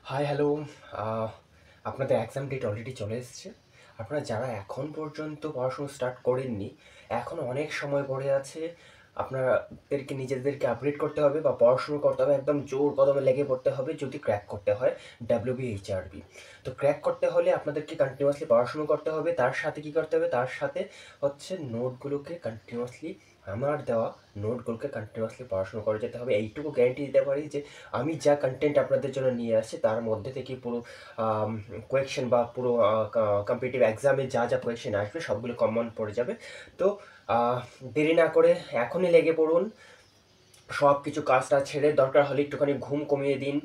Hi hello. আহ, আপনাদের exam date already চলে এসেছে। আপনারা যারা এখন পর্যন্ত পড়াশুনো স্টার্ট করেননি, এখন অনেক সময় পড়ে আছে। আপনাদেরকে নিজেদেরকে আপগ্রেড করতে হবে বা পড়াশুনো করতে হবে, একদম জোর কদমে লেগে পড়তে হবে যদি ক্র্যাক করতে হয় ডাব্লিউবিএইচআরবি। তো ক্র্যাক করতে হলে আপনাদেরকে কন্টিনিউয়াসলি পড়াশুনো করতে হবে। তার সাথে কী করতে হবে? তার সাথে হচ্ছে নোটগুলোকে কন্টিনিউয়াসলি, আমার দেওয়া নোটগুলোকে কন্টিনিউয়াসলি পড়াশুনো করে যেতে হবে। এইটুকু গ্যারান্টি দিতে পারি যে আমি যা কন্টেন্ট আপনাদের জন্য নিয়ে আসছি তার মধ্যে থেকে পুরো কোয়েকশন বা পুরো কম্পিটিটিভ এক্সামে যা যা কোয়েকশন আসবে সবগুলো কমন পড়ে যাবে। তো দেরি না করে এখনই লেগে পড়ুন। সব কিছু কাজটা ছেড়ে দরকার হলে একটুখানি ঘুম কমিয়ে দিন,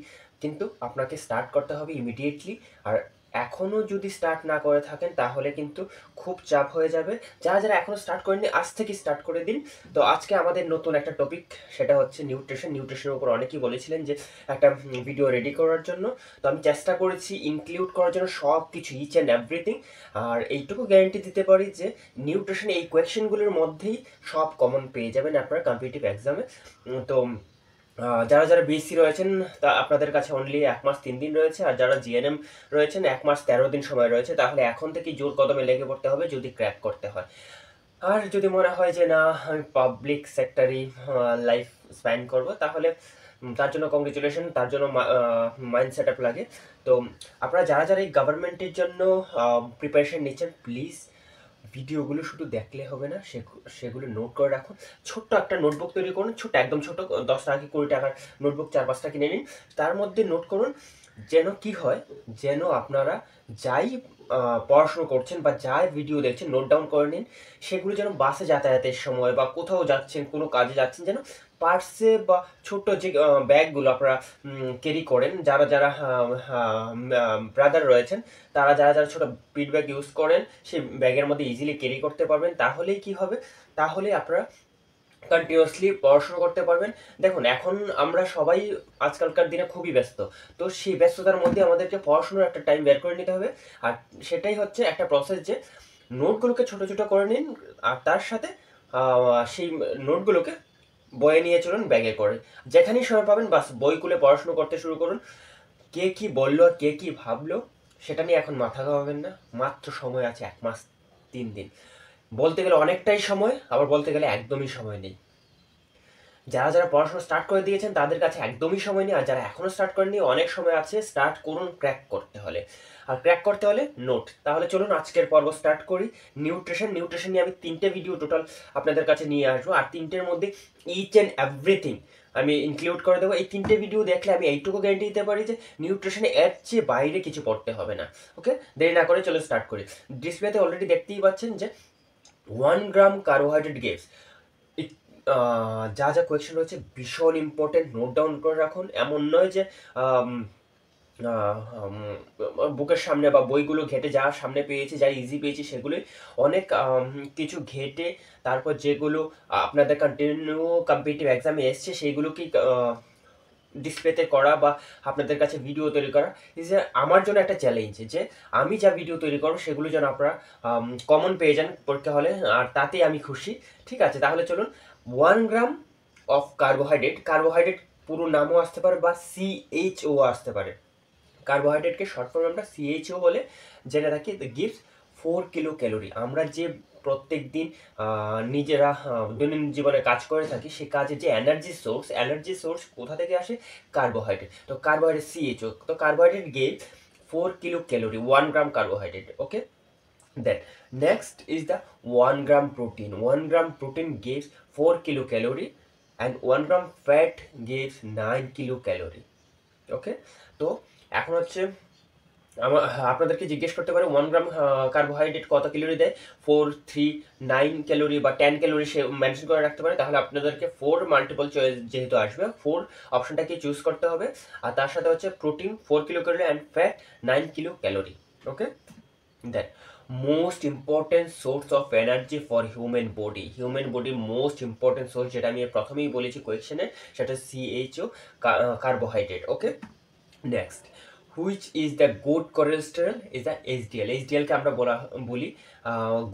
কিন্তু আপনাকে স্টার্ট করতে হবে ইমিডিয়েটলি। আর এখনও যদি স্টার্ট না করে থাকেন তাহলে কিন্তু খুব চাপ হয়ে যাবে। যারা যারা এখনও স্টার্ট করেননি আজ থেকে স্টার্ট করে দিন। তো আজকে আমাদের নতুন একটা টপিক, সেটা হচ্ছে নিউট্রিশনের উপর অনেকেই বলেছিলেন যে একটা ভিডিও রেডি করার জন্য। তো আমি চেষ্টা করেছি ইনক্লুড করার জন্য সব কিছু, ইচ অ্যান্ড এভরিথিং। আর এইটুকু গ্যারান্টি দিতে পারি যে নিউট্রিশন এই কোয়েশ্চেনগুলোর মধ্যেই সব কমন পেয়ে যাবেন আপনারা কম্পিটিটিভ এক্সামে। তো যারা যারা বিএসসি রয়েছেন তা আপনাদের কাছে অনলি 1 মাস 3 দিন রয়েছে, আর যারা জিএনএম রয়েছেন 1 মাস 13 দিন সময় রয়েছে। তাহলে এখন থেকেই জোর কদমে লেগে পড়তে হবে যদি ক্র্যাক করতে হয়। আর যদি মনে হয় যে না, আমি পাবলিক সেক্টরেই লাইফ স্প্যান করব, তাহলে তার জন্য কংগ্রেচুলেশন, তার জন্য মাইন্ড সেট আপ লাগে। তো আপনারা যারা যারা এই গভর্নমেন্টের জন্য প্রিপারেশন নিচ্ছেন, প্লিজ ভিডিওগুলো শুধু দেখলে হবে না, সেগুলো নোট করে রাখুন। ছোট্ট একটা নোটবুক তৈরি করুন, ছোট্ট একদম ছোট, 10 টাকা কি 20 টাকার নোটবুক 4-5টা কিনে নিন। তার মধ্যে নোট করুন, যেন কি হয়, যেন আপনারা যাই পড়াশুনো করছেন বা যাই ভিডিও দেখছেন নোট ডাউন করে নিন। সেগুলো যেন বাসে যাতায়াতের সময় বা কোথাও যাচ্ছেন, কোনো কাজে যাচ্ছেন, যেন পার্সে বা ছোট্ট যে ব্যাগগুলো আপনারা ক্যারি করেন, যারা যারা ব্রাদার রয়েছেন, তারা যারা যারা ছোটো পিট ব্যাগ ইউজ করেন, সেই ব্যাগের মধ্যে ইজিলি ক্যারি করতে পারবেন। তাহলেই কি হবে, তাহলে আপনারা কন্টিনিউয়াসলি পড়াশোনা করতে পারবেন। দেখুন, এখন আমরা সবাই আজকালকার দিনে খুবই ব্যস্ত। তো সেই ব্যস্ততার মধ্যে আমাদেরকে পড়াশোনার একটা টাইম বের করে নিতে হবে। আর সেটাই হচ্ছে একটা প্রসেস যে নোটগুলোকে ছোটো ছোটো করে নিন, আর তার সাথে সেই নোটগুলোকে বয়ে নিয়ে চলুন ব্যাগে করে। যেখানেই সময় পাবেন বাস বই খুলে পড়াশুনো করতে শুরু করুন। কে কি বললো আর কে কি ভাবলো সেটা নিয়ে এখন মাথা ঘামাবেন না। মাত্র সময় আছে 1 মাস 3 দিন। বলতে গেলে অনেকটাই সময়, আবার বলতে গেলে একদমই সময় নেই। যারা যারা পড়াশোনা স্টার্ট করে দিয়েছেন তাদের কাছে একদমই সময় নেই, আর যারা এখনও স্টার্ট করেননি অনেক সময় আছে। স্টার্ট করুন ক্র্যাক করতে হলে। আর ক্র্যাক করতে হলে নোট। তাহলে চলুন আজকের পর্ব স্টার্ট করি। নিউট্রিশন নিয়ে আমি 3টে ভিডিও টোটাল আপনাদের কাছে নিয়ে আসবো, আর 3টের মধ্যে ইচ অ্যান্ড এভরিথিং আমি ইনক্লুড করে দেবো। এই 3টে ভিডিও দেখলে আমি এইটুকু গ্যারান্টি দিতে পারি যে নিউট্রিশনে এর চেয়ে বাইরে কিছু পড়তে হবে না। ওকে, দেরি না করে চলো স্টার্ট করি। ডিসপ্লেতে অলরেডি দেখতেই পাচ্ছেন যে 1 গ্রাম কার্বোহাইড্রেট গেভস। যা যা কোয়েশ্চেন রয়েছে ভীষণ ইম্পর্টেন্ট, নোট ডাউন করে রাখুন। এমন নয় যে বুকের সামনে বা বইগুলো ঘেটে যা সামনে পেয়েছি, যা ইজি পেয়েছি সেগুলোই অনেক কিছু ঘেটে তারপর যেগুলো আপনাদের কন্টিনিউ কম্পিটিটিভ এক্সামে এসছে সেইগুলোকেই ডিসপ্লেতে করা বা আপনাদের কাছে ভিডিও তৈরি করা ইজ আমার জন্য একটা চ্যালেঞ্জ, যে আমি যা ভিডিও তৈরি করবো সেগুলো যেন আপনারা কমন পেয়ে যান পরীক্ষা হলে, আর তাতেই আমি খুশি। ঠিক আছে, তাহলে চলুন। 1 গ্রাম অফ কার্বোহাইড্রেট পুরো নামও আসতে পারে বা সিএইচও আসতে পারে। কার্বোহাইড্রেটকে শর্ট ফর্ম আমরা সিএইচও বলে যেটা থাকি, গিভস 4 কিলো ক্যালোরি। আমরা যে প্রত্যেক দিন নিজেরা দৈনন্দিন জীবনে কাজ করে থাকি, সেই কাজের যে এনার্জি সোর্স কোথা থেকে আসে? কার্বোহাইড্রেট। তো কার্বোহাইড্রেট সিএইচও, তো carbohydrate gave 4 kilo calorie, 1 gram carbohydrate. Okay, then next is the 1 gram protein. 1 gram protein gives 4 kilo calorie and 1 gram fat gives 9 kilo calorie. ওকে, তো এখন হচ্ছে আপনাদেরকে জিজ্ঞেস করতে পারে 1 গ্রাম কার্বোহাইড্রেট কত ক্যালোরি দেয়? 4, 3, 9 ক্যালোরি বা 10 ক্যালোরি সে মেনশন করে রাখতে পারে। তাহলে আপনাদেরকে 4 মাল্টিপল চয়েস যেহেতু আসবে, 4 অপশনটাকে চুজ করতে হবে। আর তার সাথে হচ্ছে protein 4 kilo calorie and fat 9 kilo calorie. Okay, then most important source of energy for human body most important source, যেটা আমি প্রথমেই বলেছি কোয়েশ্চেনে, সেটা CHO, carbohydrate. Okay, next, which is the good cholesterol is the HDL. এইচডিএলকে আমরা বলি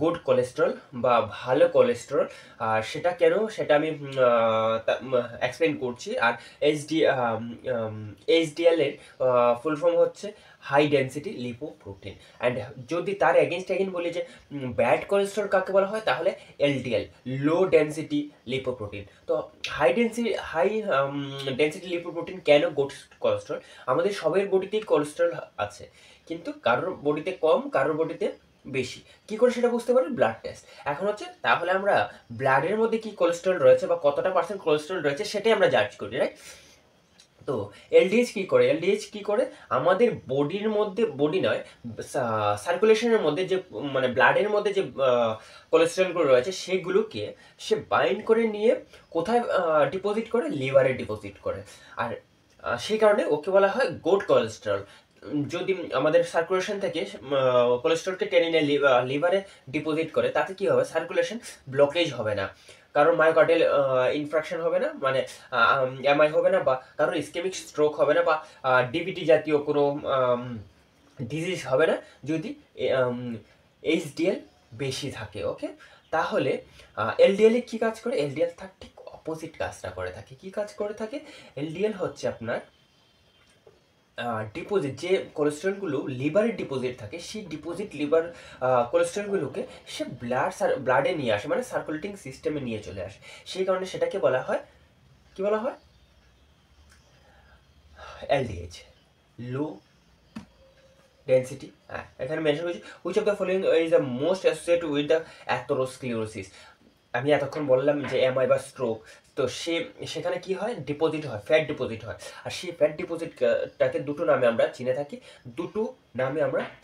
good cholesterol বা ভালো কোলেস্টেরল। আর সেটা কেন সেটা আমি এক্সপ্লেন করছি। আর এইচডিএল এর ফুল ফর্ম হচ্ছে হাই ডেন্সিটি লিপোপ্রোটিন। অ্যান্ড যদি তার এগেনস্ট বলি যে ব্যাড কোলেস্টেরল কাকে বলা হয়, তাহলে এলডিএল, লো ডেন্সিটি লিপোপ্রোটিন। তো হাই ডেন্সিটি লিপোপ্রোটিন কেন গুড কোলেস্টেরল? আমাদের সবের বডিতেই কোলেস্টেরল আছে, কিন্তু কারোর বডিতে কম, কারোর বডিতে বেশি। কি করে সেটা বুঝতে পারি? Blood test. এখন হচ্ছে তাহলে আমরা ব্লাডের মধ্যে কি কোলেস্টেরল রয়েছে বা কতটা পার্সেন্ট কোলেস্টেরল রয়েছে সেটাই আমরা জাজ করি, রাইট? তো এলডিএইচ কি করে? এলডিএইচ কি করে? আমাদের বডির মধ্যে, বডি নয়, সার্কুলেশনের মধ্যে যে মানে ব্লাডের মধ্যে যে কোলেস্টেরলগুলো রয়েছে সেগুলোকে সে বাইন্ড করে নিয়ে কোথায় ডিপোজিট করে? লিভারে ডিপোজিট করে। আর সেই কারণে ওকে বলা হয় গুড কোলেস্টেরল। যদি আমাদের সার্কুলেশন থেকে কোলেস্টেরলকে টেনে নিয়ে লিভারে ডিপোজিট করে, তাতে কি হবে? সার্কুলেশন ব্লকেজ হবে না, কারোর মায়োকার্ডিয়াল ইনফ্রাকশন হবে না, মানে এমআই হবে না, বা কারোর ইসকেমিক স্ট্রোক হবে না, বা ডিবিটি জাতীয় কোনো ডিজিজ হবে না যদি এইচডিএল বেশি থাকে। ওকে, তাহলে এলডিএল কী কাজ করে? এলডিএল তার ঠিক অপোজিট কাজটা করে থাকে। কী কাজ করে থাকে? এলডিএল হচ্ছে আপনার ডিপোজিট, যে কোলেস্টেরলগুলো লিভারে ডিপোজিট থাকে, সেই ডিপোজিট লিভার কোলেস্টেরলগুলোকে সে ব্লাডে নিয়ে আসে, মানে সার্কুলেটিং সিস্টেমে নিয়ে চলে আসে। সেই কারণে সেটাকে বলা হয়, কি বলা হয়? LDH, low density. হ্যাঁ, এখানে মেনশন করেছি which of the following is the most associated with the atherosclerosis. আমি এতক্ষণ বললাম যে এমআই বা স্ট্রোক, তো সেখানে কি হয়? ডিপোজিট হয়, ফ্যাট ডিপোজিট হয়। আর সেই ফ্যাট ডিপোজিটটাকে দুটো নামে আমরা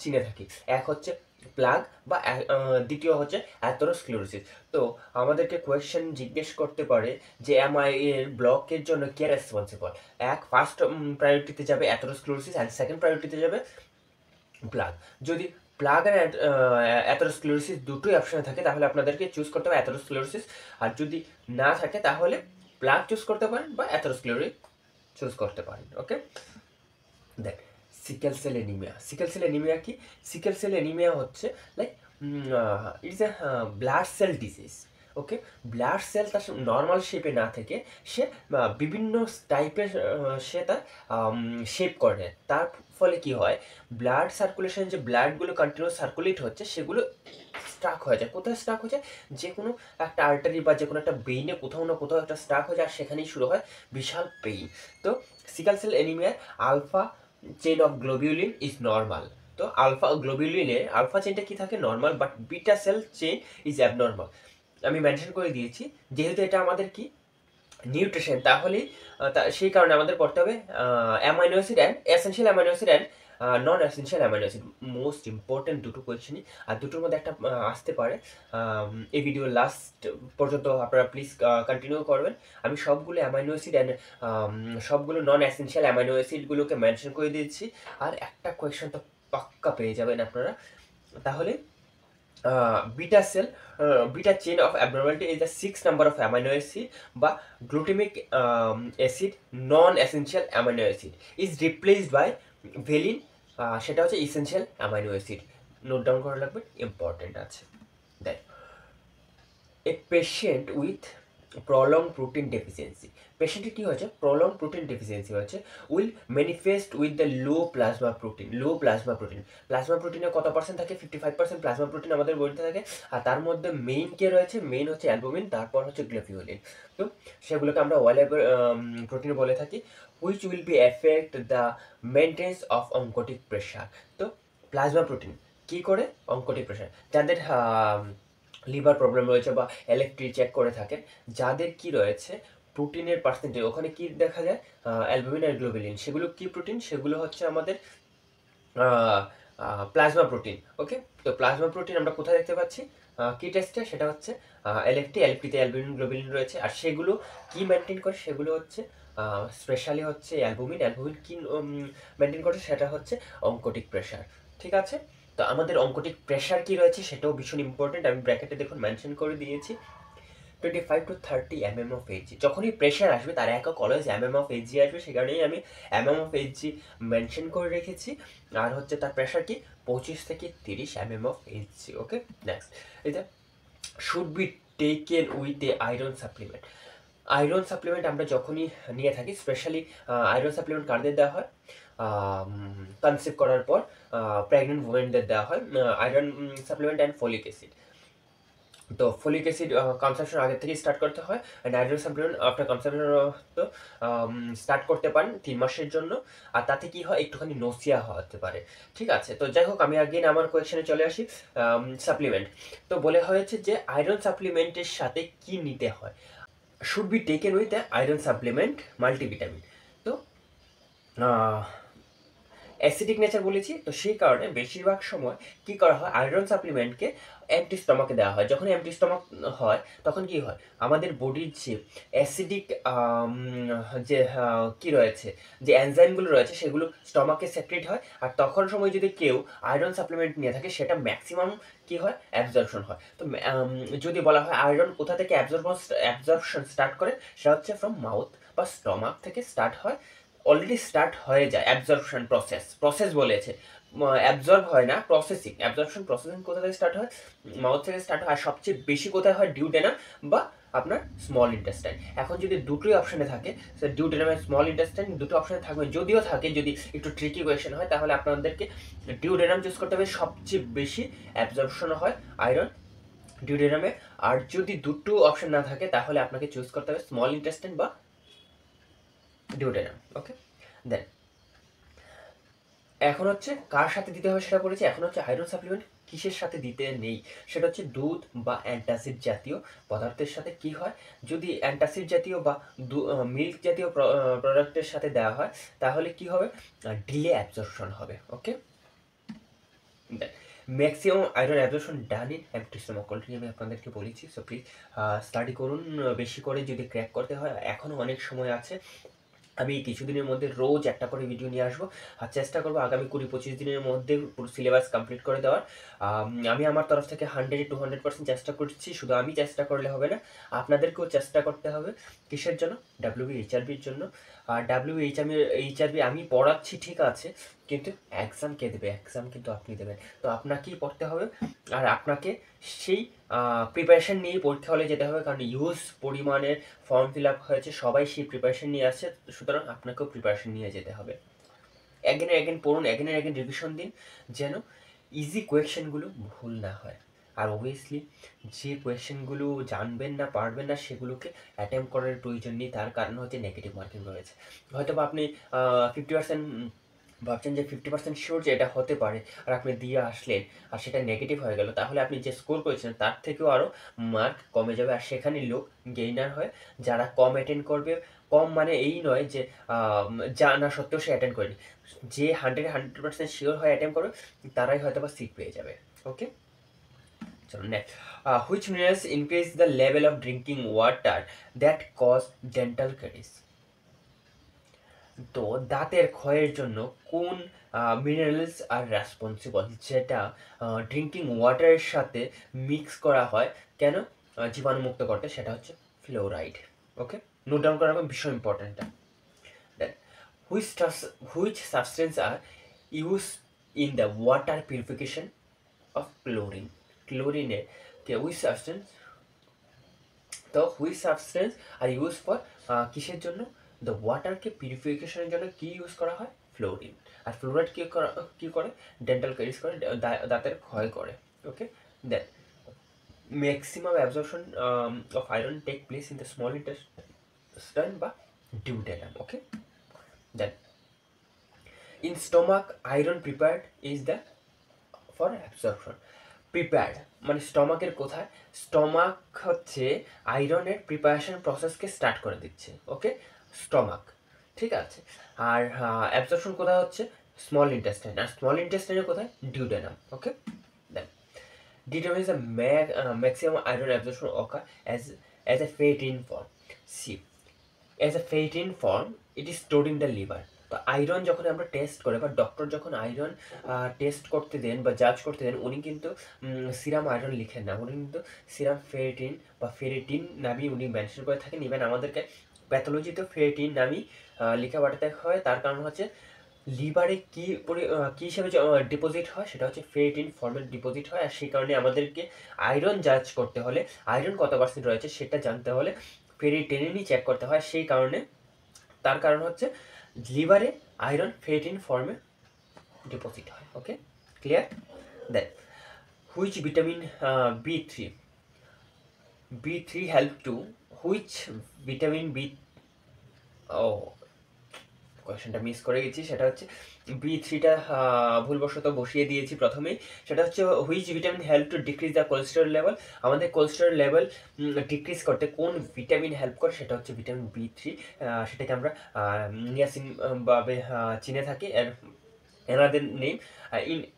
চিনে থাকি, এক হচ্ছে প্লাগ, বা দ্বিতীয় হচ্ছে অ্যাথেরোস্ক্লিরোসিস। তো আমাদেরকে কোয়েশ্চেন জিজ্ঞেস করতে পারে যে এমআই এর ব্লকের জন্য কে রেসপন্সিবল? ফার্স্ট প্রায়োরিটিতে যাবে অ্যাথেরোস্ক্লিরোসিস, অ্যান্ড সেকেন্ড প্রায়োরিটিতে যাবে প্লাগ। যদি প্লাগ আর অ্যাথেরোস্ক্লেরোসিস দুটোই অপশনে থাকে, তাহলে আপনাদেরকে চুজ করতে হবে অ্যাথেরোস্ক্লেরোসিস। আর যদি না থাকে তাহলে প্লাগ চুজ করতে পারেন বা অ্যাথেরোস্ক্লেরোসিস চুজ করতে পারেন। ওকে, দেখ sickle cell anaemia. Sickle cell anaemia কি? সিকেল সেল এনিমিয়া হচ্ছে like it's a blood cell disease. Okay, blood cell তার নর্মাল শেপে না থেকে সে বিভিন্ন টাইপের সে তার শেপ করে। তার ফলে কি হয়? ব্লাড সার্কুলেশন, যে ব্লাডগুলো কন্টিনিউয়াস সার্কুলেট হচ্ছে, সেগুলো স্টাক হয়ে যায়। কোথায় স্টাক হয়ে যায়? যে কোনো একটা আর্টারি বা যে কোনো একটা বেইনে কোথাও না কোথাও একটা স্টাক হয়ে যায়, আর সেখানেই শুরু হয় বিশাল পেইন। তো সিকেল সেল এনিমিয়ার alpha chain of globulin is normal. তো আলফা গ্লোবিউলিনের আলফা চেইনটা কি থাকে? Normal, but beta cell chain is abnormal. আমি মেনশন করে দিয়েছি, যেহেতু এটা আমাদের কি নিউট্রিশন, তাহলেই সেই কারণে আমাদের পড়তে হবে amino acid and essential amino acid and non essential amino acid. Most important দুটো কোয়েশ্চেনই, আর দুটোর মধ্যে একটা আসতে পারে। এই ভিডিও লাস্ট পর্যন্ত আপনারা প্লিজ কন্টিনিউ করবেন। আমি সবগুলো অ্যামাইনো অ্যাসিড অ্যান্ড সবগুলো নন এসেনশিয়াল অ্যামাইনো অ্যাসিডগুলোকে মেনশন করে দিয়েছি। আর একটা কোয়েশ্চেন তো পাক্কা পেয়ে যাবেন আপনারা। তাহলে beta cell, beta chain of abnormality is the 6 number of amino acid বা glutamic acid, non essential amino acid is replaced by valine, সেটা হচ্ছে essential amino acid. Note down করা লাগবে, ইম্পর্টেন্ট আছে। দেখ, a patient with prolong protein deficiency, পেশেন্টের কী হয়েছে? প্রলং প্রোটিন ডেফিসিয়েন্সি হয়েছে, will manifest with the low plasma protein. Plasma প্রোটিনের কত পার্সেন্ট থাকে? 55% প্লাজমা প্রোটিন আমাদের বডিতে থাকে। আর তার মধ্যে মেইন কে রয়েছে? মেইন হচ্ছে অ্যালবুমিন, তারপর হচ্ছে গ্লোবিউলিন। তো সেগুলোকে আমরা ওয়েল প্রোটিন বলে থাকি। Which will be effect the maintenance of oncotic pressure. তো প্লাজমা প্রোটিন কী করে? অঙ্কোটিক প্রেশার, যাদের লিভার প্রবলেম রয়েছে বা ইলেকট্রিক চেক করে থাকেন, যাদের কি রয়েছে প্রোটিনের পার্সেন্টেজ, ওখানে কি দেখা যায়? অ্যালবুমিন আর গ্লোবিউলিন। সেগুলো কি প্রোটিন? সেগুলো হচ্ছে আমাদের প্লাজমা প্রোটিন। ওকে, তো প্লাজমা প্রোটিন আমরা কোথায় দেখতে পাচ্ছি? কি টেস্টে? সেটা হচ্ছে এলএফটিতে অ্যালবুমিন গ্লোবিউলিন রয়েছে। আর সেগুলো কি মেনটেন করে? সেগুলো হচ্ছে স্পেশালি হচ্ছে অ্যালবুমিন কি মেনটেন করে? সেটা হচ্ছে অঙ্কোটিক প্রেশার। ঠিক আছে, তো আমাদের অঙ্কোটিক প্রেশার কি রয়েছে সেটাও ভীষণ ইম্পর্টেন্ট। আমি ব্র্যাকেটে দেখুন মেনশন করে দিয়েছি। 25 to 30 mm of Hg। যখনই প্রেশার আসবে তার একক অলওয়েজ mm of Hg আসবে, সে কারণেই আমি mm of Hg মেনশন করে রেখেছি। আর হচ্ছে তার প্রেশার কি 25 থেকে 30 mm of Hg। Okay, next এটা should be taken with a iron supplement. Iron supplement আমরা যখনই নিয়ে থাকি, স্পেশালি আয়রন সাপ্লিমেন্ট কারদের দেওয়া হয়, কনসিভ করার পর প্রেগনেন্ট উমেনদের দেওয়া হয় iron supplement and folic acid. তো ফলিক অ্যাসিড কনসামশন আগে থেকেই স্টার্ট করতে হয়, অ্যান্ড আয়রন সাপ্লিমেন্ট আফটার কনসামশন তো স্টার্ট করতে পারেন 3 মাসের জন্য। আর তাতে কি হয়, একটুখানি নসিয়া হতে পারে। ঠিক আছে, তো যাই হোক আমি আগেন আমার কোয়েশ্চেনে চলে আসি। সাপ্লিমেন্ট তো বলে হয়েছে যে আয়রন সাপ্লিমেন্টের সাথে কি নিতে হয়, should be taken with iron supplement multivitamin. তো অ্যাসিডিক নেচার বলেছি, তো সেই কারণে বেশিরভাগ সময় কি করা হয়, আয়রন সাপ্লিমেন্টকে এমটি স্টমাকে দেওয়া হয়। যখন এমটি স্টমাক হয় তখন কি হয়, আমাদের বডির যে অ্যাসিডিক যে কি রয়েছে, যে এনজাইমগুলো রয়েছে সেগুলো স্টমাকে সেক্রেট হয়। আর তখন সময় যদি কেউ আয়রন সাপ্লিমেন্ট নিয়ে থাকে সেটা ম্যাক্সিমাম কি হয়, অ্যাবজর্পশন হয়। তো যদি বলা হয় আয়রন কোথা থেকে অ্যাবজর্পশন স্টার্ট করে, সেটা হচ্ছে ফ্রম মাউথ বা স্টমাক থেকে স্টার্ট হয়, অলরেডি স্টার্ট হয়ে যায় অ্যাবজর্পশন প্রসেস বলেছে, অ্যাবজর্ব হয় না, অ্যাবজর্পশন কোথা থেকে স্টার্ট হয়, মাউথ থেকে স্টার্ট হয়। আর সবচেয়ে বেশি কোথায় হয়, ডিউডেনাম বা আপনার স্মল ইন্টেস্টাইন। এখন যদি দুটোই অপশানে থাকে, ডিউডেনাম আর স্মল ইন্টেস্টাইন দুটো অপশানে থাকবে, যদিও থাকে, যদি একটু ট্রিকি কোয়েশ্চেন হয় তাহলে আপনাদেরকে ডিউডেনাম চুজ করতে হবে, সবচেয়ে বেশি অ্যাবজর্পশন হয় আয়রন ডিউডেনামে। আর যদি দুটো অপশন না থাকে তাহলে আপনাকে চুজ করতে হবে স্মল ইন্টেস্টাইন বা ডিউডেনাম। ওকে, দেন এখন হচ্ছে কার সাথে দিতে হবে সেটা বলেছি। এখন হচ্ছে আয়রন সাপ্লিমেন্ট কিসের সাথে দিতে নেই, সেটা হচ্ছে দুধ বা অ্যান্টাসিড জাতীয় পদার্থের সাথে। কি হয়, যদি অ্যান্টাসিড জাতীয় বা মিল্ক জাতীয় প্রোডাক্টের সাথে দেওয়া হয় তাহলে কি হবে, ডিলে অ্যাবজর্পশন হবে। Okay, then maximum iron absorption done in empty stomach, already আমি আপনাদেরকে বলেছি। সো প্লিজ স্টাডি করুন বেশি করে, যদি ক্র্যাক করতে হয় এখনও অনেক সময় আছে। আমি কিছুদিনের মধ্যে রোজ একটা করে ভিডিও নিয়ে আসবো, আর চেষ্টা করবো আগামী 20-25 দিনের মধ্যে পুরো সিলেবাস কমপ্লিট করে দেওয়ার। আমি আমার তরফ থেকে 100-200% চেষ্টা করছি। শুধু আমি চেষ্টা করলে হবে না, আপনাদেরকেও চেষ্টা করতে হবে। কিসের জন্য, WBHRBর জন্য। আর WBHRB আমি পড়াচ্ছি ঠিক আছে, কিন্তু এক্সাম কে দেবে, এক্সাম কিন্তু আপনি দেবেন। তো আপনাকেই পড়তে হবে, আর আপনাকে সেই প্রিপারেশন নিয়েই পরীক্ষা হলে যেতে হবে, কারণ ইউজ পরিমাণের ফর্ম ফিল আপ হয়েছে, সবাই সেই প্রিপারেশন নিয়ে আসছে। সুতরাং আপনাকেও প্রিপারেশন নিয়ে যেতে হবে। অ্যাগেন পড়ুন, অ্যাগেন রিভিশন দিন, যেন ইজি কোয়েশ্চেনগুলো ভুল না হয়। আর অবভিয়াসলি যে কোয়েশ্চেনগুলো জানবেন না, পারবেন না, সেগুলোকে অ্যাটেম্প করার প্রয়োজন নেই। তার কারণ হচ্ছে নেগেটিভ মার্কিং রয়েছে। হয়তো বা আপনি 50% ভাবছেন যে 50% শিওর যে এটা হতে পারে, আর আপনি দিয়ে আসলেন আর সেটা নেগেটিভ হয়ে গেল, তাহলে আপনি যে স্কোর করেছেন তার থেকেও আরও মার্ক কমে যাবে। আর সেখানে লোক গেইনার হয়, যারা কম অ্যাটেন্ড করবে। কম মানে এই নয় যে জানা সত্ত্বেও সে অ্যাটেন্ড করেনি, যে 100% শিওর হয়ে অ্যাটেন্ড করবে তারাই হয়তো বা সিট পেয়ে যাবে। ওকে, চলো next. Which minerals increase the level of drinking water that cause dental caries. তো দাঁতের ক্ষয়ের জন্য কোন মিনারেলস আর রেসপন্সিবল, যেটা ড্রিঙ্কিং ওয়াটারের সাথে মিক্স করা হয় কেন, জীবাণুমুক্ত করতে, সেটা হচ্ছে ফ্লোরাইড। ওকে, নোট ডাউন করা ভীষণ important. Then which substance are use in the water purification of ক্লোরিনের হুইচ সাবস্টেন্স, তো which substance are use for কিসের জন্য, দ্য ওয়াটারকে পিউরিফিকেশনের জন্য কি ইউজ করা হয়, ফ্লোরিন। আর ফ্লোরাইড কি করে, ডেন্টাল ক্যারিজ করে, দাঁতের ক্ষয় করে। Okay, then maximum absorption of iron take place in the small intestine বা duodenum. Okay, then in stomach iron prepared is the for absorption. Prepared মানে স্টমাকের কোথায়, স্টমাক হচ্ছে আয়রনের প্রিপারেশন প্রসেসকে স্টার্ট করে দিচ্ছে। ওকে, স্টমাক, ঠিক আছে। আর অ্যাবজর্পশন কোথায় হচ্ছে, স্মল ইন্টেস্টাইন। আর স্মল ইন্টেস্টাইনের কোথায়, duodenum. Okay, then determines the maximum iron absorption occur as a fat in form. See, as a fat in form, it is stored in the liver. তো iron যখন আমরা test করে বা doctor যখন iron test করতে দেন বা জাজ করতে দেন, উনি কিন্তু সিরাম আয়রন লিখেন না, উনি কিন্তু সিরাম ফেরিটিন বা ফেরিটিন নামই উনি মেনশন করে থাকেন। ইভেন আমাদেরকে প্যাথোলজিতে ফেরিটিন নামই লিখে পাঠাতে হয়। তার কারণ হচ্ছে লিভারে কী হিসেবে ডিপোজিট হয়, সেটা হচ্ছে ফেরিটিন ফর্মেট ডিপোজিট হয়। আর সেই কারণে আমাদেরকে আয়রন জাজ করতে হলে, আয়রন কত পার্সেন্ট রয়েছে সেটা জানতে হলে ফেরিটিনই চেক করতে হয়। সেই কারণে তার কারণ হচ্ছে লিভারে আয়রন ফেরিটিন ফর্মে ডিপোজিট হয়। Okay, clear? Then which vitamin B3 help to which vitamin ও কোয়েশ্চেনটা মিস করে গেছি, সেটা হচ্ছে B3টা ভুলবশত বসিয়ে দিয়েছি প্রথমেই। সেটা হচ্ছে which vitamin help to decrease the cholesterol level. আমাদের কোলেস্টেরল লেভেল ডিক্রিজ করতে কোন ভিটামিন হেল্প করে, সেটা হচ্ছে ভিটামিন B3। সেটাকে আমরা নিয়াসিন ভাবে চিনে থাকি। এনাদের name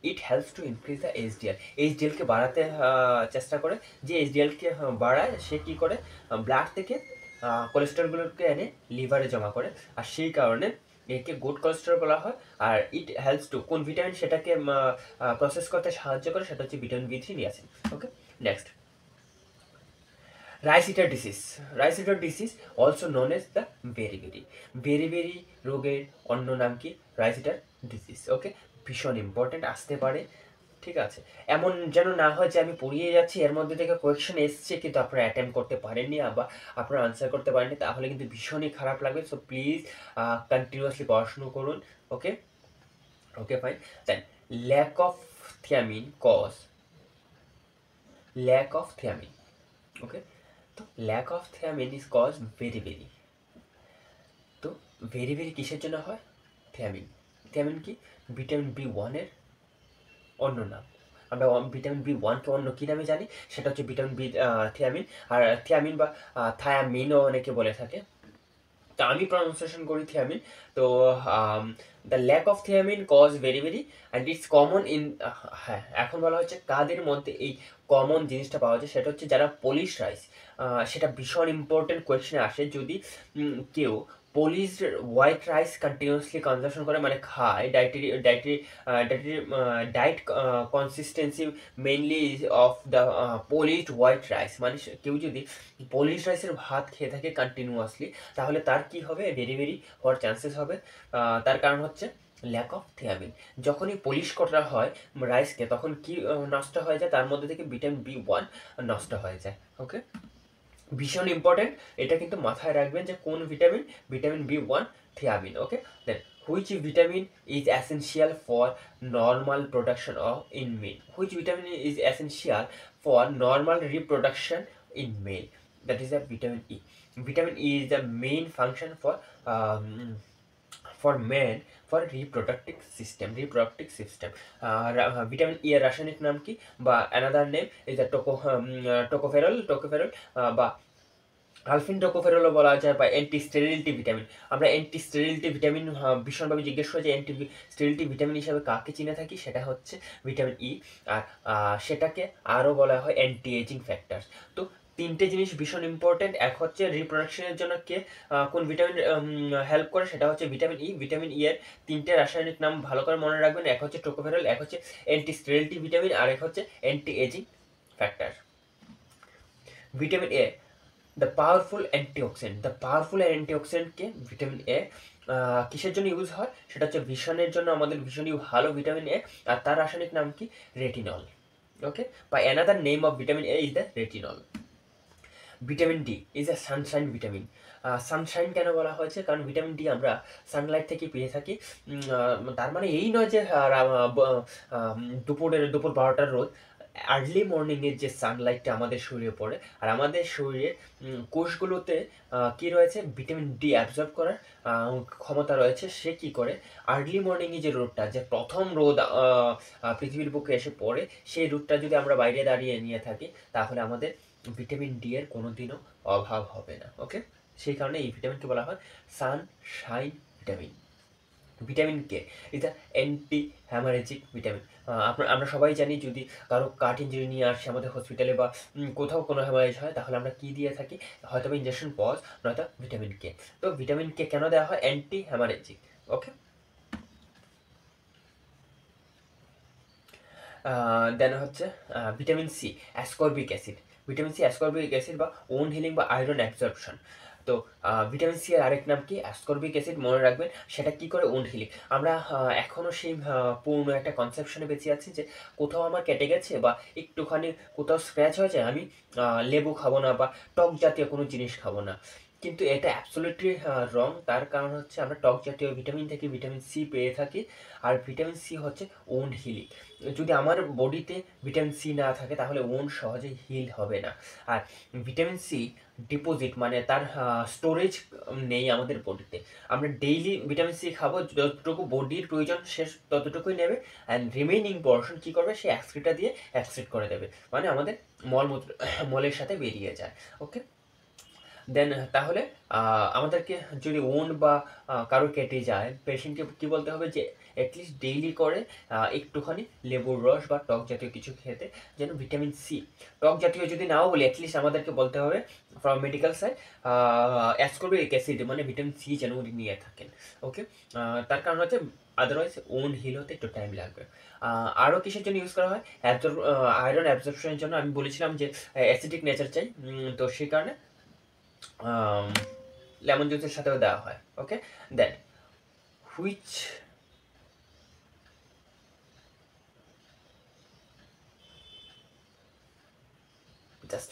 it helps to increase the এইচডিএলকে বাড়াতে চেষ্টা করে। যে এইচডিএলকে বাড়ায় সে কী করে, ব্লাড থেকে কোলেস্টেরলগুলোকে এনে লিভারে জমা করে। আর সেই কারণে একে গুড কোলেস্টেরল বলা হয়। আর ইট হেল্পস টু কোন ভিটামিন সেটাকে প্রসেস করতে সাহায্য করে, সেটা হচ্ছে vitamin B3 niacin. Okay, next rice eater disease also known as the beri রোগের অন্য নাম কি? রাইসিটার ডিসিজ। ওকে, ভীষণ ইম্পর্টেন্ট, আসতে পারে। ঠিক আছে, এমন যেন না হয় যে আমি পড়িয়ে যাচ্ছি, এর মধ্যে থেকে কোয়েশ্চেন এসছে কিন্তু আপনারা অ্যাটেম্প করতে পারেননি বা আপনারা আনসার করতে পারেননি, তাহলে কিন্তু ভীষণই খারাপ লাগবে। সো প্লিজ কন্টিনিউয়াসলি পড়াশুনো করুন। Okay okay fine. Then lack of thiamine okay, তো lack of thiamine is cause beri. তো ভেরি কিসের জন্য হয়? থিয়ামিন কি? ভিটামিন B1 এর অন্য নাম। আমরা ভিটামিন B1কে অন্য কী নামে জানি, সেটা হচ্ছে ভিটামিন থিয়ামিন। আর থিয়ামিন বা থায়ামিনও অনেকে বলে থাকে, তো আমি প্রনাউন্সিয়েশন করি থিয়ামিন। তো the lack of thiamine cause very and it's common in, হ্যাঁ এখন বলা হচ্ছে কাদের মধ্যে এই কমন জিনিসটা পাওয়া যায়, সেটা হচ্ছে যারা পলিশ রাইস, সেটা ভীষণ ইম্পর্টেন্ট কোয়েশ্চেনে আসে। যদি কেউ polish white rice continuously consumption করে, মানে খায়, diet consistency mainly of the polished white rice, মানে কেউ যদি পলিশ রাইসের ভাত খেয়ে থাকে কন্টিনিউয়াসলি, তাহলে তার কি হবে? ভেরি হওয়ার চান্সেস হবে। তার কারণ হচ্ছে ল্যাক অফ থিয়ামিন। যখনই পলিশ করা হয় রাইসকে, তখন কি নষ্ট হয়ে যায়? তার মধ্যে থেকে ভিটামিন B1 নষ্ট হয়ে যায়। ওকে, ভীষণ ইম্পর্টেন্ট, এটা কিন্তু মাথায় রাখবেন যে কোন vitamin B1 thiamine. Okay, then which vitamin is essential for normal production of in male? Which vitamin is essential for normal reproduction in male? That is the vitamin E. Vitamin E is the main function for man for reproductive system. Vitamin E এর রাসায়নিক নাম কি, বা another name is the tocopherol বা আলফিন টোকোফেরলও বলা যায়, বা anti sterility vitamin. আমরা অ্যান্টি স্টেরিলিটি ভিটামিন ভীষণভাবে জিজ্ঞেস করে যে অ্যান্টি স্টেরিলিটি ভিটামিন হিসাবে কাকে চিনে থাকি, সেটা হচ্ছে ভিটামিন ই। আর সেটাকে আরও বলা হয় অ্যান্টি এজিং ফ্যাক্টরস। তো তিনটে জিনিস ভীষণ ইম্পর্টেন্ট। এক হচ্ছে রিপ্রোডাকশনের জন্য কোন ভিটামিন হেল্প করে, সেটা হচ্ছে ভিটামিন ই এর তিনটে রাসায়নিক নাম ভালো করে মনে রাখবেন। এক হচ্ছে টোকোফেরল, এক হচ্ছে অ্যান্টি স্টেরিলিটি ভিটামিন, আর এক হচ্ছে anti aging factor. Vitamin A the powerful অ্যান্টিঅক্সিডেন্টকে ভিটামিন এ কিসের জন্য ইউজ হয়, সেটা হচ্ছে ভিশনের জন্য। আমাদের ভীষণই ভালো ভিটামিন এ, আর তার রাসায়নিক নাম কি? রেটিনল। ওকে, বা another name of vitamin A is the retinol. Vitamin D is a Sunshine vitamin. Sunshine কেন বলা হয়েছে? কারণ ভিটামিন ডি আমরা সানলাইট থেকে পেয়ে থাকি। তার মানে এই নয় যে দুপুর 12টার রোদ, আর্লি মর্নিংয়ের যে সানলাইটটা আমাদের শরীরে পড়ে, আর আমাদের শরীরে কোষগুলোতে কি রয়েছে? ভিটামিন ডি অ্যাবজর্ব করার ক্ষমতা রয়েছে। সে কি করে? আর্লি মর্নিংয়ে যে রোদটা, যে প্রথম রোদ পৃথিবীর বুকে এসে পড়ে, সেই রোদটা যদি আমরা বাইরে দাঁড়িয়ে নিয়ে থাকি, তাহলে আমাদের ভিটামিন ডি এর কোনোদিনও অভাব হবে না। ওকে, সেই কারণে এই ভিটামিনকে বলা হয় sunshine vitamin. Vitamin K is the anti haemorrhagic vitamin. আমরা সবাই জানি, যদি কারো কাট ইঞ্জুরি নিয়ে আসে আমাদের হসপিটালে, বা কোথাও কোনো হ্যামারেজ হয়, তাহলে আমরা কি দিয়ে থাকি? হয়তো ইঞ্জেকশন পজ, নয়তো ভিটামিন কে। তো ভিটামিন কে কেন দেওয়া হয়? অ্যান্টি হ্যামারেজিক। ওকে। দেন হচ্ছে vitamin C, ascorbic acid. Vitamin C ascorbic acid বা ওন হিলিং বা আয়রন অ্যাবজর্পশন। তো ভিটামিন সি এর আরেক নাম কি? অ্যাসকর্বিক অ্যাসিড, মনে রাখবেন। সেটা কি করে? Wound healing. আমরা এখনও সেই পুরনো একটা কনসেপশনে বেঁচে আছি যে কোথাও আমার কেটে গেছে বা একটুখানি কোথাও স্ক্র্যাচ হয়েছে, আমি লেবু খাবো না বা টক জাতীয় কোনো জিনিস খাবো না। কিন্তু এটা অ্যাবসোলিউটলি রং। তার কারণ হচ্ছে আমরা টক জাতীয় ভিটামিন থেকে ভিটামিন সি পেয়ে থাকি, আর ভিটামিন সি হচ্ছে ওন হিলিং। যদি আমার বডিতে ভিটামিন সি না থাকে তাহলে ওন সহজে হিল হবে না। আর ভিটামিন সি ডিপোজিট মানে তার স্টোরেজ নেই আমাদের বডিতে। আমরা ডেইলি ভিটামিন সি খাবো, যতটুকু বডির প্রয়োজন সে ততটুকুই নেবে, অ্যান্ড রিমেইনিং পোর্শন কী করবে? সে এক্সক্রিটা দিয়ে এক্সক্রিট করে দেবে, মানে আমাদের মলমূত্র মলের সাথে বেরিয়ে যায়। ওকে। দেন তাহলে আমাদেরকে যদি ওন বা কারো কেটে যায়, পেশেন্টকে কী বলতে হবে? যে অ্যাটলিস্ট ডেইলি করে একটুখানি লেবুর রস বা টক জাতীয় কিছু খেতে, যেন ভিটামিন সি, টক জাতীয় যদি নাও বলি অ্যাটলিস্ট আমাদেরকে বলতে হবে from medical side ascorbic acid মানে ভিটামিন সি যেন উনি নিয়ে থাকেন। ওকে। তার কারণ হচ্ছে আদারওয়াইজ ওন হিল হতে একটু টাইম লাগবে। আরও কিসের জন্য ইউজ করা হয়? আয়রন অ্যাবজর্পশনের জন্য। আমি বলেছিলাম যে অ্যাসিডিক নেচার চাই, তো সেই কারণে লেমন জুসের সাথেও দেওয়া হয়। Okay. Then which just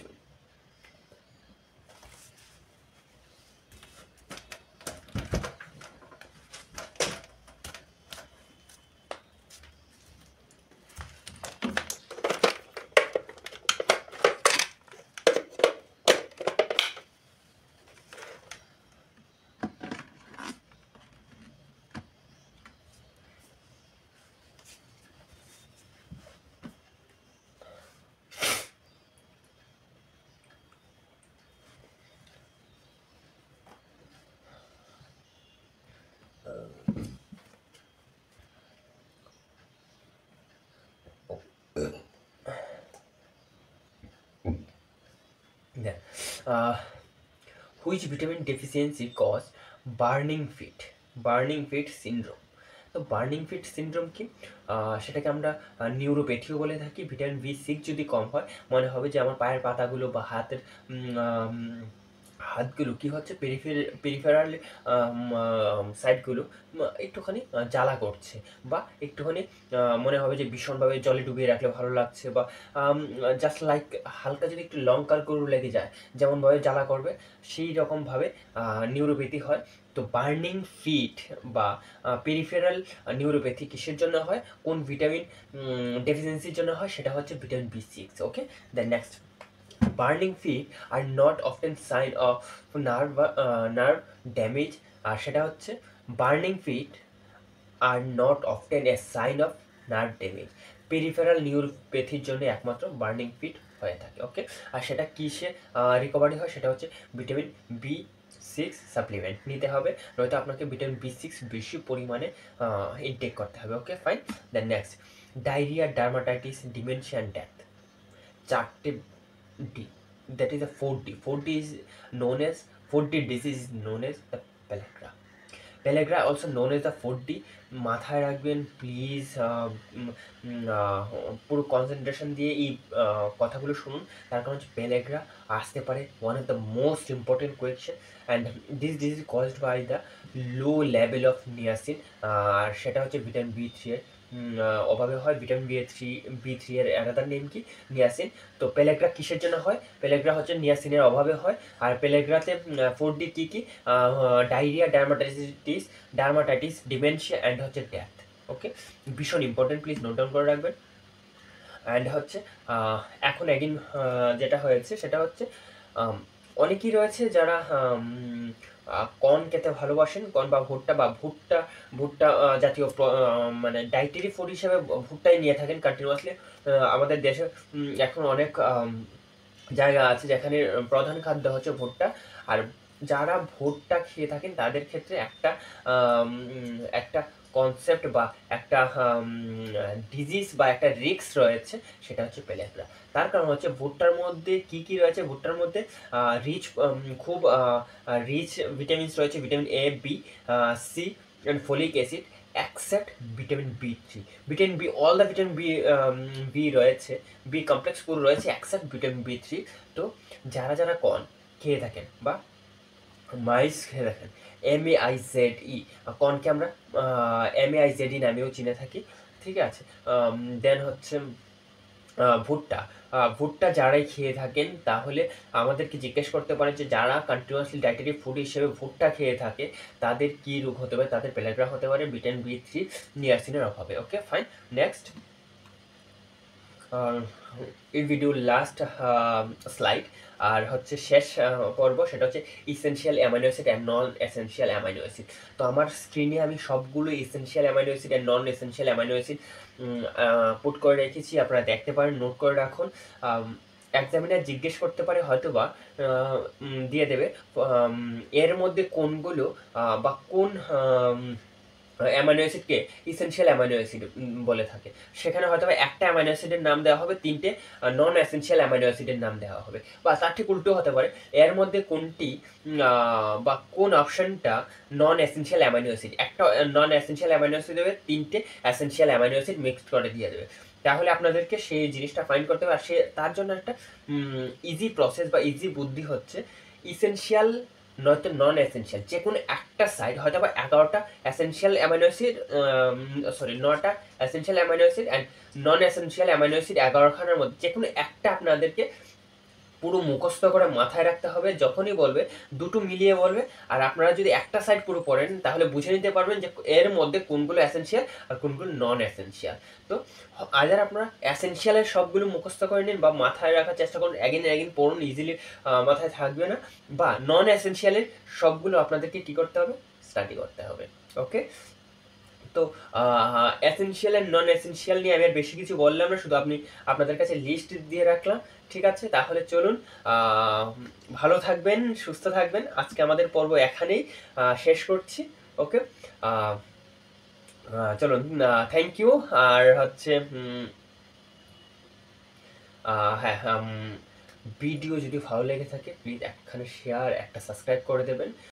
which vitamin deficiency cause burning feet, burning feet syndrome. তো বার্নিং ফিট সিনড্রোম কি? সেটাকে আমরা নিউরোপ্যাথিও বলে থাকি। ভিটামিন বি6 যদি কম হয়, মনে হবে যে আমার পায়ের পাতাগুলো বা হাতের হাতগুলো কী হচ্ছে, পেরিফেরাল সাইডগুলো একটুখানি জ্বালা করছে, বা একটুখানি মনে হবে যে ভীষণভাবে জলে ডুবিয়ে রাখলে ভালো লাগছে, বা জাস্ট লাইক হালকা যদি একটু লঙ্কা গরু লেগে যায় যেমনভাবে জ্বালা করবে, সেই রকমভাবে নিউরোপ্যাথি হয়। তো বার্নিং ফিট বা পেরিফেরাল নিউরোপ্যাথি কিসের জন্য হয়? কোন ভিটামিন ডেফিসিয়েন্সির জন্য হয়? সেটা হচ্ছে ভিটামিন বি6। Okay. Then next, burning feet are not often sign of nerve damage. আর সেটা হচ্ছে burning feet are not often a sign of nerve damage. Peripheral নিউরোপ্যাথির জন্য একমাত্র বার্নিং ফিট হয়ে থাকে। ওকে। আর সেটা কিসে রিকভারি হয়? সেটা হচ্ছে ভিটামিন বি6 সাপ্লিমেন্ট নিতে হবে, নয়তো আপনাকে ভিটামিন বি6 বেশি পরিমাণে ইনটেক করতে হবে। Okay, fine. Then next, diarrhoea, dermatitis, dementia and death. চারটে D. That is a 4D. 4D is known as 4D disease is known as the pellagra. Pellagra also known as the 4D. মাথায় রাখবেন please, পুরো concentration দিয়ে এই কথাগুলো শুনুন। তার কারণ হচ্ছে পেলেগ্রা আসতে পারে one of the most important question, and this disease caused by the low level of niacin. আর সেটা হচ্ছে ভিটামিন বি3 এর অভাবে হয়। ভিটামিন বি থ্রি এর অ্যানাদার নেম কি? নিয়াসিন। তো পেলেগ্রা কিসের জন্য হয়? পেলেগ্রা হচ্ছে নিয়াসিনের অভাবে হয়। আর পেলেগ্রাতে 4D কী কী? ডায়রিয়া, ডার্মাটাইটিস, ডিমেনশিয়া অ্যান্ড হচ্ছে ডেথ। ওকে, ভীষণ ইম্পর্টেন্ট, প্লিজ নোট ডাউন করে রাখবেন। অ্যান্ড হচ্ছে এখন একদিন যেটা হয়েছে সেটা হচ্ছে অনেকেই রয়েছে যারা কর্ন খেতে ভালোবাসেন, কর্ন বা ভুট্টা ভুট্টা জাতীয় মানে ডাইটারি ফুড হিসেবে ভুট্টাই নিয়ে থাকেন কন্টিনিউয়াসলি। আমাদের দেশে এখন অনেক জায়গা আছে যেখানে প্রধান খাদ্য হচ্ছে ভুট্টা। আর যারা ভুট্টা খেয়ে থাকেন তাদের ক্ষেত্রে একটা কনসেপ্ট বা একটা ডিজিজ বা একটা রিস্ক রয়েছে, সেটা হচ্ছে পেলেগ্রা। তার কারণ হচ্ছে ভুট্টার মধ্যে কি কি রয়েছে? ভুট্টার মধ্যে খুব রিচ ভিটামিনস রয়েছে, vitamin A, B, C, and folic acid except vitamin B3. Vitamin B, all the vitamin B B রয়েছে, বি কমপ্লেক্স পুরো রয়েছে এক্সেপ্ট ভিটামিন B3। তো যারা যারা কর্ন খেয়ে থাকেন বা মাইস খেয়ে থাকেন, MAIZE, কর্নকে আমরা MAIZE নামেও চিনে থাকি, ঠিক আছে। দেন হচ্ছে ভুট্টা, ভুট্টা যারাই খেয়ে থাকেন তাহলে আমাদেরকে জিজ্ঞেস করতে পারেন যে যারা কন্টিনিউয়াসলি ডায়েটারি ফুড হিসেবে ভুট্টা খেয়ে থাকে তাদের কী রোগ হতে পারে, তাদের পেলাগ্রা হতে পারে ভিটামিন B3 নিয়াসিনের অভাবে। ওকে ফাইন, নেক্সট এই ভিডিওর লাস্ট স্লাইড আর হচ্ছে শেষ পর্ব, সেটা হচ্ছে essential amino acid and non essential amino acid. তো আমার স্ক্রিনে আমি সবগুলো essential amino acid and non essential amino acid put করে রেখেছি, আপনারা দেখতে পারেন, নোট করে রাখুন। এক্সামিনার জিজ্ঞেস করতে পারে হয়তো বা দিয়ে দেবে এর মধ্যে কোনগুলো বা কোন অ্যামাইনো অ্যাসিডকে ইসেনশিয়াল অ্যামাইনো অ্যাসিড বলে থাকে। সেখানে হয়তো একটা অ্যামাইনো অ্যাসিডের নাম দেওয়া হবে, তিনটে নন এসেনশিয়াল অ্যামাইনো অ্যাসিডের নাম দেওয়া হবে, বা তার ঠিক উল্টো হতে পারে, এর মধ্যে কোনটি বা কোন অপশনটা নন এসেনশিয়াল অ্যামাইনো অ্যাসিড, একটা নন এসেনশিয়াল অ্যামাইনো অ্যাসিড দেবে, তিনটে এসেনশিয়াল অ্যামাইনো অ্যাসিড মিক্সড করে দিয়ে দেবে। তাহলে আপনাদেরকে সেই জিনিসটা ফাইন্ড করতে হবে। আর সে তার জন্য একটা ইজি প্রসেস বা ইজি বুদ্ধি হচ্ছে ইসেনশিয়াল নয়তো নন এসেনশিয়াল যে কোনো একটা সাইড, হয়তো বা 11টা এসেনশিয়াল অ্যামাইনো অ্যাসিড, সরি 9টা essential amino acid and non essential amino acid 11খানার মধ্যে যে কোনো একটা আপনাদেরকে পুরো মুখস্থ করে মাথায় রাখতে হবে। যখনই বলবে দুটো মিলিয়ে বলবে, আর আপনারা যদি একটা সাইড পুরো পড়েন তাহলে বুঝে নিতে পারবেন যে এর মধ্যে কোনগুলো এসেনশিয়াল আর কোনগুলো নন এসেনশিয়াল। তো আইদার আপনারা এসেনশিয়ালের সবগুলো মুখস্থ করে নিন বা মাথায় রাখার চেষ্টা করুন, অ্যাগেন পড়ুন, ইজিলি মাথায় থাকবে না, বা নন এসেনশিয়ালের সবগুলো আপনাদেরকে কী করতে হবে, স্টাডি করতে হবে। ওকে, তো এসেনশিয়াল অ্যান্ড নন এসেনশিয়াল নিয়ে আমি আর বেশি কিছু বললাম না, শুধু আপনাদের কাছে লিস্ট দিয়ে রাখলাম। ঠিক আছে, তাহলে চলুন, ভালো থাকবেন, সুস্থ থাকবেন। আজকে আমাদের পর্ব এখানেই শেষ করছি। ওকে, চলুন, থ্যাংক ইউ। আর হচ্ছে হ্যাঁ, ভিডিও যদি ভালো লেগে থাকে প্লিজ একখানে শেয়ার, একটা সাবস্ক্রাইব করে দেবেন।